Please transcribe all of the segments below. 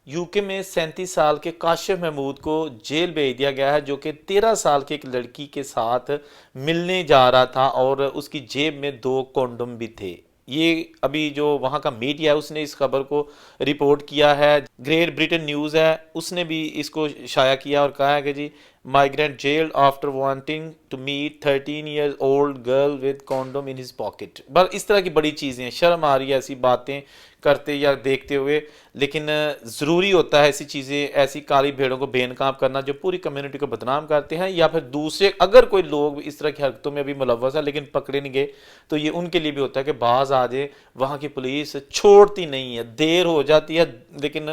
You کے میں 37 سال کے کاشف محمود کو جیل بھیج دیا گیا ہے، جو کہ 13 سال کی ایک لڑکی کے ساتھ ملنے جا رہا تھا اور اس کی جیب میں 2 کونڈم بھی تھے۔ یہ ابھی جو وہاں کا میڈیا ہے اس نے اس خبر کو رپورٹ کیا ہے، گریٹ بریٹن نیوز ہے، اس نے بھی اس کو شائع کیا اور کہا ہے کہ جی migrant jailed after wanting to meet 13 year old girl with condom in his pocket. بس اس طرح کی بڑی چیزیں ہیں، شرم آ رہی ہے ایسی باتیں کرتے یا دیکھتے ہوئے، لیکن ضروری ہوتا ہے ایسی چیزیں، ایسی کالی بھیڑوں کو بے نقاب کرنا جو پوری کمیونٹی کو بدنام کرتے ہیں، یا پھر دوسرے اگر کوئی لوگ اس طرح کی حرکتوں میں بھی ملوث ہے لیکن پکڑے نہیں گئے تو یہ ان کے لیے بھی ہوتا ہے کہ باز آ جائے۔ وہاں کی پولیس چھوڑتی نہیں ہے، دیر ہو جاتی ہے لیکن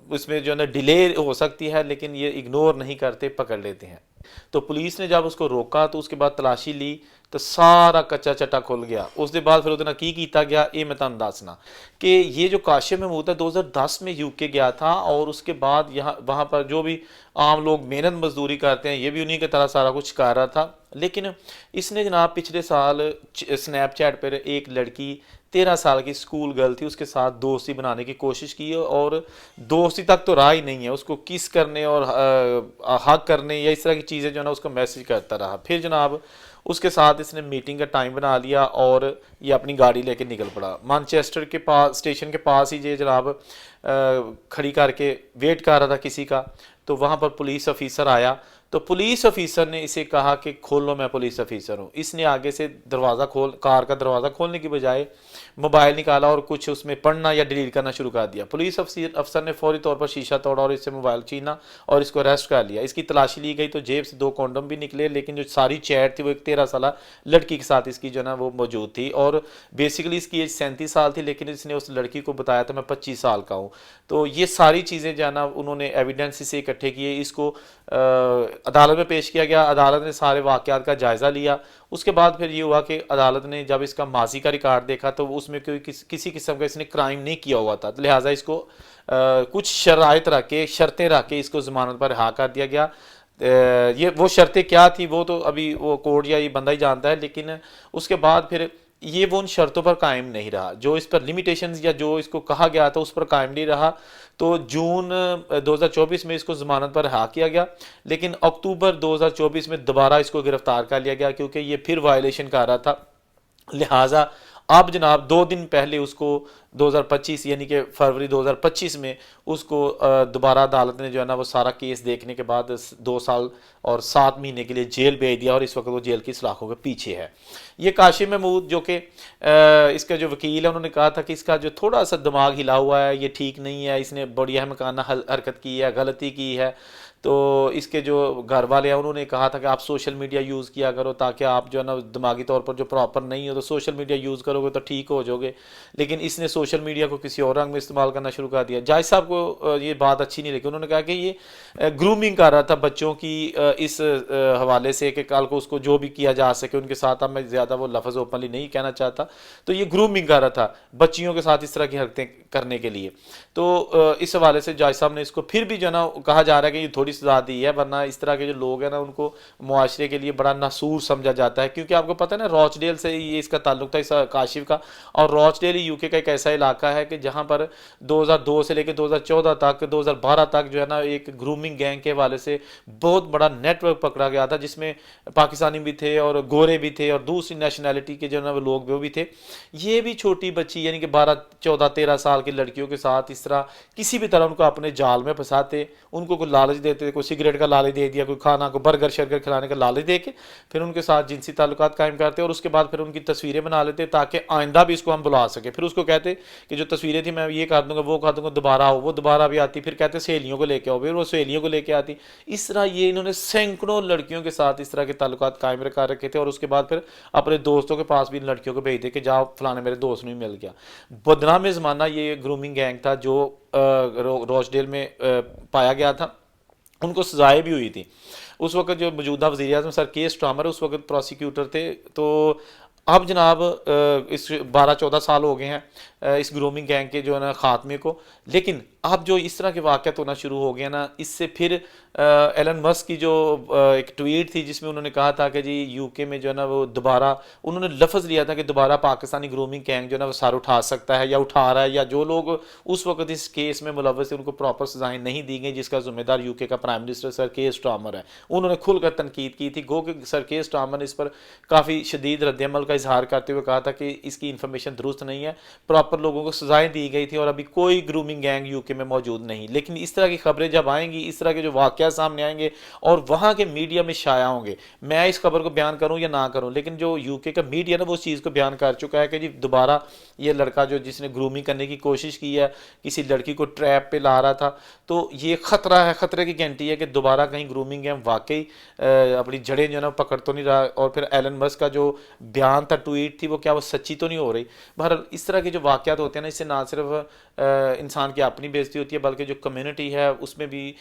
اس میں جو ہے نا ڈیلے ہو سکتی ہے، لیکن یہ اگنور نہیں کرتے، پکڑ لیتے ہیں۔ تو پولیس نے جب اس کو روکا تو اس کے بعد تلاشی لی تو سارا کچا چٹا کھل گیا۔ اس کے بعد پھر ادھر کی کیتا گیا یہ میں تم دسنا کہ یہ جو کاشف محمود ہے 2010 میں یو کے گیا تھا، اور اس کے بعد یہاں وہاں پر جو بھی عام لوگ محنت مزدوری کرتے ہیں یہ بھی انہیں کی طرح سارا کچھ کر رہا تھا، لیکن اس نے جناب پچھلے سال سنیپ چیٹ پر ایک لڑکی 13 سال کی اسکول گرل تھی، اس کے ساتھ دوستی بنانے کی کوشش کی، اور دوستی تک تو راہ ہی نہیں ہے، اس کو کس کرنے اور حق کرنے یا اس طرح کی چیزیں جو ہے نا اس کو میسج کرتا رہا۔ پھر جناب اس کے ساتھ اس نے میٹنگ کا ٹائم بنا لیا اور یہ اپنی گاڑی لے کے نکل پڑا مانچسٹر کے پاس، اسٹیشن کے پاس ہی یہ جناب کھڑی کر کے ویٹ کر رہا تھا کسی کا۔ تو وہاں پر پولیس آفیسر آیا تو پولیس آفیسر نے اسے کہا کہ کھولو، میں پولیس آفیسر ہوں۔ اس نے آگے سے کار کا دروازہ کھولنے کی بجائے موبائل نکالا اور کچھ اس میں پڑھنا یا ڈیلیٹ کرنا شروع کر دیا۔ پولیس افسر نے فوری طور پر شیشہ توڑا اور اس سے موبائل چھینا اور اس کو اریسٹ کر لیا۔ اس کی تلاشی لی گئی تو جیب سے 2 کونڈم بھی نکلے، لیکن جو ساری چیٹ تھی وہ ایک 13 سالہ لڑکی کے ساتھ اس کی جو ہے نا وہ موجود تھی، اور بیسیکلی اس کی ایج 37 سال تھی، لیکن اس نے اس لڑکی کو بتایا تھا میں 25 سال کا ہوں۔ تو یہ ساری چیزیں جو ہے نا انہوں نے ایویڈنس سے اکٹھے کیے، اس کو عدالت میں پیش کیا گیا، عدالت نے سارے واقعات کا جائزہ لیا۔ اس کے بعد پھر یہ ہوا کہ عدالت نے جب اس کا ماضی کا ریکارڈ دیکھا تو اس میں کوئی کسی قسم کا اس نے کرائم نہیں کیا ہوا تھا، لہٰذا اس کو کچھ شرائط رکھ کے، شرطیں رکھ کے اس کو ضمانت پر رہا کر دیا گیا۔ یہ وہ شرطیں کیا تھی وہ تو ابھی وہ کورٹ یا یہ بندہ ہی جانتا ہے، لیکن اس کے بعد پھر یہ وہ ان شرطوں پر قائم نہیں رہا، جو اس پر لمیٹیشنز یا جو اس کو کہا گیا تھا اس پر قائم نہیں رہا۔ تو جون 2024 میں اس کو ضمانت پر رہا کیا گیا، لیکن اکتوبر 2024 میں دوبارہ اس کو گرفتار کر لیا گیا کیونکہ یہ پھر وائلیشن کر رہا تھا، لہٰذا اب جناب 2 دن پہلے اس کو 2025 یعنی کہ فروری 2025 میں اس کو دوبارہ عدالت نے جو ہے نا وہ سارا کیس دیکھنے کے بعد 2 سال اور 7 مہینے کے لیے جیل بھیج دیا، اور اس وقت وہ جیل کی سلاخوں کے پیچھے ہے۔ یہ کاشف محمود جو کہ اس کا جو وکیل ہے انہوں نے کہا تھا کہ اس کا جو تھوڑا سا دماغ ہلا ہوا ہے، یہ ٹھیک نہیں ہے، اس نے بڑی احمقانہ حرکت کی ہے، غلطی کی ہے۔ تو اس کے جو گھر والے ہیں انہوں نے کہا تھا کہ آپ سوشل میڈیا یوز کیا کرو تاکہ آپ جو ہے نا دماغی طور پر جو پراپر نہیں ہو تو سوشل میڈیا یوز کرو گے تو ٹھیک ہو جاؤ گے، لیکن اس نے سوشل میڈیا کو کسی اور رنگ میں استعمال کرنا شروع کر دیا۔ جائز صاحب کو یہ بات اچھی نہیں لگی، انہوں نے کہا کہ یہ گرومنگ کر رہا تھا بچوں کی اس حوالے سے کہ کل کو اس کو جو بھی کیا جا سکے ان کے ساتھ، اب میں زیادہ وہ لفظ اوپنلی نہیں کہنا چاہتا، تو یہ گرومنگ کر رہا تھا بچیوں کے ساتھ اس طرح کی حرکتیں کرنے کے لیے۔ تو اس حوالے سے جائز صاحب نے اس کو پھر بھی جو ہے نا کہا جا رہا ہے کہ یہ تھوڑی سزا دی ہے، ورنہ اس طرح کے جو لوگ ہیں نا ان کو معاشرے کے لیے بڑا ناسور سمجھا جاتا ہے، کیونکہ آپ کو پتہ ہے نا راچ ڈیل سے یہ اس کا تعلق تھا، اس کاشف کا، اور راچ ڈیل یو کے کا ایک ایسا علاقہ ہے کہ جہاں پر 2002 سے لے کے 2014 تک 2012 تک جو ہے نا ایک گرومنگ گینگ کے حوالے سے بہت بڑا نیٹ ورک پکڑا گیا تھا، جس میں پاکستانی بھی تھے اور گورے بھی تھے اور دوسری نیشنلٹی کے جو ہے نا وہ لوگ وہ بھی تھے۔ یہ بھی چھوٹی بچی یعنی کہ 12 14 13 سال کی لڑکیوں کے ساتھ اس طرح کسی بھی طرح ان کو اپنے جال میں پھنساتے، ان کو کوئی لالچ دیتے، کوئی سگریٹ کا لالچ دے دیا، کوئی کھانا کو برگر شرگر کھلانے کا لالچ دے کے پھر ان کے ساتھ جنسی تعلقات قائم کرتے، اور اس کے بعد پھر ان کی تصویریں بنا لیتے تاکہ آئندہ بھی اس کو ہم بلا سکیں۔ پھر اس کو کہتے کہ جو تصویریں تھیں میں یہ کر دوں گا، وہ کر دوں گا، دوبارہ آؤ، وہ دوبارہ بھی آتی، پھر کہتے سہیلیوں کو لے کے آؤ، پھر وہ سہیلیوں کو لے کے آتی۔ اس طرح یہ انہوں نے سینکڑوں لڑکیوں کے ساتھ اس طرح کے تعلقات قائم کر رکھے تھے، اور اس کے بعد پھر اپنے دوستوں کے پاس بھی ان لڑکیوں کو بھیج دے کہ جاؤ فلانے میرے دوست نے مل گیا۔ بدنام زمانہ یہ گرومنگ گینگ تھا جو روچ ڈیل میں پایا گیا تھا، ان کو سزائیں بھی ہوئی تھی۔ اس وقت جو موجودہ وزیر اعظم سر کے اسٹارمر اس وقت پروسیکیوٹر تھے، تو اب جناب اس 12 14 سال ہو گئے ہیں، اس گرومنگ گینگ کے جو ہے نا خاتمے کو. لیکن اب جو اس طرح کے واقعات ہونا شروع ہو گیا نا, اس سے پھر ایلن مسک کی جو ایک ٹویٹ تھی جس میں انہوں نے کہا تھا کہ جی یو کے میں جو ہے نا وہ دوبارہ انہوں نے لفظ لیا تھا کہ دوبارہ پاکستانی گرومنگ گینگ جو ہے نا وہ سر اٹھا سکتا ہے یا اٹھا رہا ہے, یا جو لوگ اس وقت اس کیس میں ملوث تھے ان کو پراپر سزائیں نہیں دی گئی, جس کا ذمہ دار یو کے کا پرائم منسٹر سر کیئر سٹارمر ہے. انہوں نے کھل کر تنقید کی تھی, گو کہ سر کیئر سٹارمر نے اس پر کافی شدید رد عمل کا اظہار کرتے ہوئے کہا تھا کہ اس کی انفارمیشن درست نہیں ہے, پراپر لوگوں کو سزائیں دی گئی تھی اور ابھی کوئی گرومنگ گینگ یو کے میں موجود نہیں. لیکن اس طرح کی خبریں جب آئیں گی, اس طرح کے جو واقعات سامنے آئیں گے اور وہاں کے میڈیا میں شائع ہوں گے, میں اس خبر کو بیان کروں یا نہ کروں, لیکن جو یو کے کا میڈیا نا وہ اس چیز کو بیان کر چکا ہے کہ جی دوبارہ یہ لڑکا جو جس نے گرومنگ کرنے کی کوشش کی ہے, کسی لڑکی کو ٹریپ پہ لا رہا تھا, تو یہ خطرہ ہے, خطرے کی گھنٹی ہے کہ دوبارہ کہیں گرومنگ گیم واقعی اپنی جڑیں جو ہے نا پکڑ تو نہیں رہا. اور پھر ایلن مسک کا جو بیان تھا, ٹویٹ تھی, وہ کیا وہ سچی تو نہیں ہو رہی. بہرحال اس طرح کے جو واقعات ہوتے ہیں نا, اس سے نہ صرف انسان کی اپنی بےزتی ہوتی ہے بلکہ جو کمیونٹی ہے اس میں بھی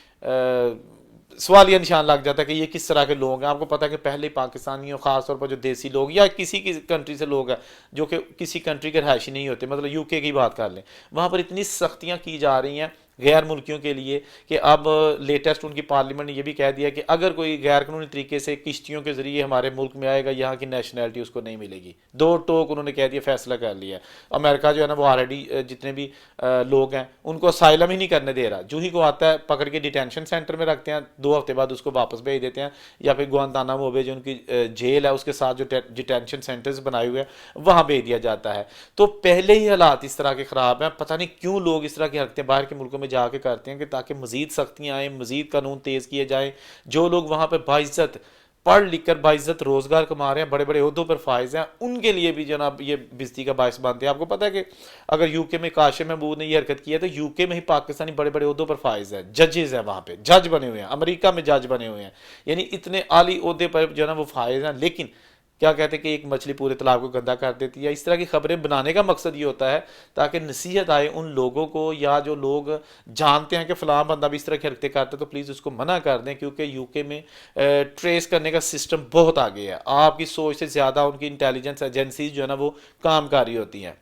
سوالیہ نشان لگ جاتا ہے کہ یہ کس طرح کے لوگ ہیں. آپ کو پتہ ہے کہ پہلے پاکستانیوں خاص طور پر جو دیسی لوگ یا کسی کی کنٹری سے لوگ ہیں جو کہ کسی کنٹری کے رہائشی نہیں ہوتے, مطلب یو کے کی بات کر لیں, وہاں پر اتنی سختیاں کی جا رہی ہیں غیر ملکیوں کے لیے کہ اب لیٹسٹ ان کی پارلیمنٹ نے یہ بھی کہہ دیا کہ اگر کوئی غیر قانونی طریقے سے کشتیوں کے ذریعے ہمارے ملک میں آئے گا, یہاں کی نیشنلٹی اس کو نہیں ملے گی. دو ٹوک انہوں نے کہہ دیا, فیصلہ کر لیا. امریکہ جو ہے نا وہ آلریڈی جتنے بھی لوگ ہیں ان کو اسائلم ہی نہیں کرنے دے رہا, جو ہی کو آتا ہے پکڑ کے ڈیٹینشن سینٹر میں رکھتے ہیں, 2 ہفتے بعد اس کو واپس بھیج دیتے ہیں, یا پھر گوانتانامو بے جو ان کی جیل ہے اس کے ساتھ جو ڈیٹینشن سینٹرز بنائے ہوئے ہیں وہاں بھیج دیا جاتا ہے. تو پہلے ہی حالات اس طرح کے خراب ہیں, پتہ نہیں کیوں لوگ اس طرح کی حرکتیں باہر کے ملکوں میں جا کے کرتے ہیں کہ تاکہ مزید سختیاں آئیں, مزید قانون تیز کیے جائیں. جو لوگ وہاں پہ باعزت پڑھ لکھ کر باعزت روزگار کما رہے ہیں, بڑے بڑے عہدوں پر فائز ہیں, ان کے لیے بھی جناب یہ بزدلی کا باعث بنتے ہیں. آپ کو پتہ ہے کہ اگر یو کے میں کاشف محمود نے یہ حرکت کی ہے تو یو کے میں ہی پاکستانی بڑے بڑے عہدوں پر فائز ہیں, ججز ہیں, وہاں پہ جج بنے ہوئے ہیں, امریکہ میں جج بنے ہوئے ہیں, یعنی اتنے اعلیٰ عہدے پر جو ہے نا وہ فائز ہیں. لیکن کیا کہتے ہیں کہ ایک مچھلی پورے تالاب کو گندا کر دیتی ہے. اس طرح کی خبریں بنانے کا مقصد یہ ہوتا ہے تاکہ نصیحت آئے ان لوگوں کو, یا جو لوگ جانتے ہیں کہ فلاں بندہ بھی اس طرح کی حرکتیں کرتا ہے تو پلیز اس کو منع کر دیں, کیونکہ یو کے میں ٹریس کرنے کا سسٹم بہت آگے ہے. آپ کی سوچ سے زیادہ ان کی انٹیلیجنس ایجنسیز جو ہے نا وہ کام کر رہی ہوتی ہیں.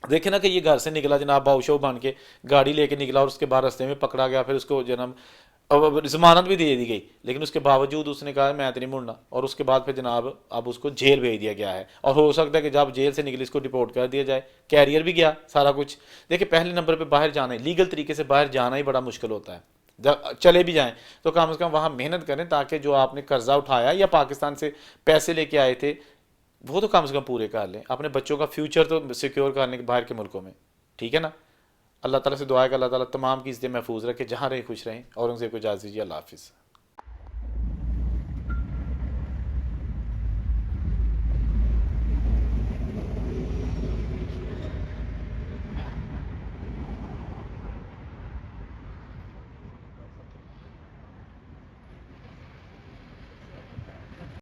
دیکھیں نا کہ یہ گھر سے نکلا جناب باؤشو بن کے, گاڑی لے کے نکلا اور اس کے بعد رستے میں پکڑا گیا, پھر اس کو جناب اب ضمانت بھی دے دی گئی, لیکن اس کے باوجود اس نے کہا میں تو نہیں مڑنا, اور اس کے بعد پھر جناب اب اس کو جیل بھیج دیا گیا ہے. اور ہو سکتا ہے کہ جب جیل سے نکلی اس کو ڈپورٹ کر دیا جائے, کیریئر بھی گیا, سارا کچھ. دیکھیں پہلے نمبر پہ باہر جانا ہے, لیگل طریقے سے باہر جانا ہی بڑا مشکل ہوتا ہے. چلے بھی جائیں تو کم از کم وہاں محنت کریں تاکہ جو آپ نے قرضہ اٹھایا یا پاکستان سے پیسے لے کے آئے تھے وہ تو کم سے کم پورے کر لیں, اپنے بچوں کا فیوچر تو سیکیور کرنے کے باہر کے ملکوں میں. ٹھیک ہے نا. اللہ تعالیٰ سے دعا ہے کہ اللہ تعالیٰ تمام کی عزتیں محفوظ رکھے, جہاں رہیں خوش رہیں, اور ان سے کوئی اجازت دیجیے. اللہ حافظ.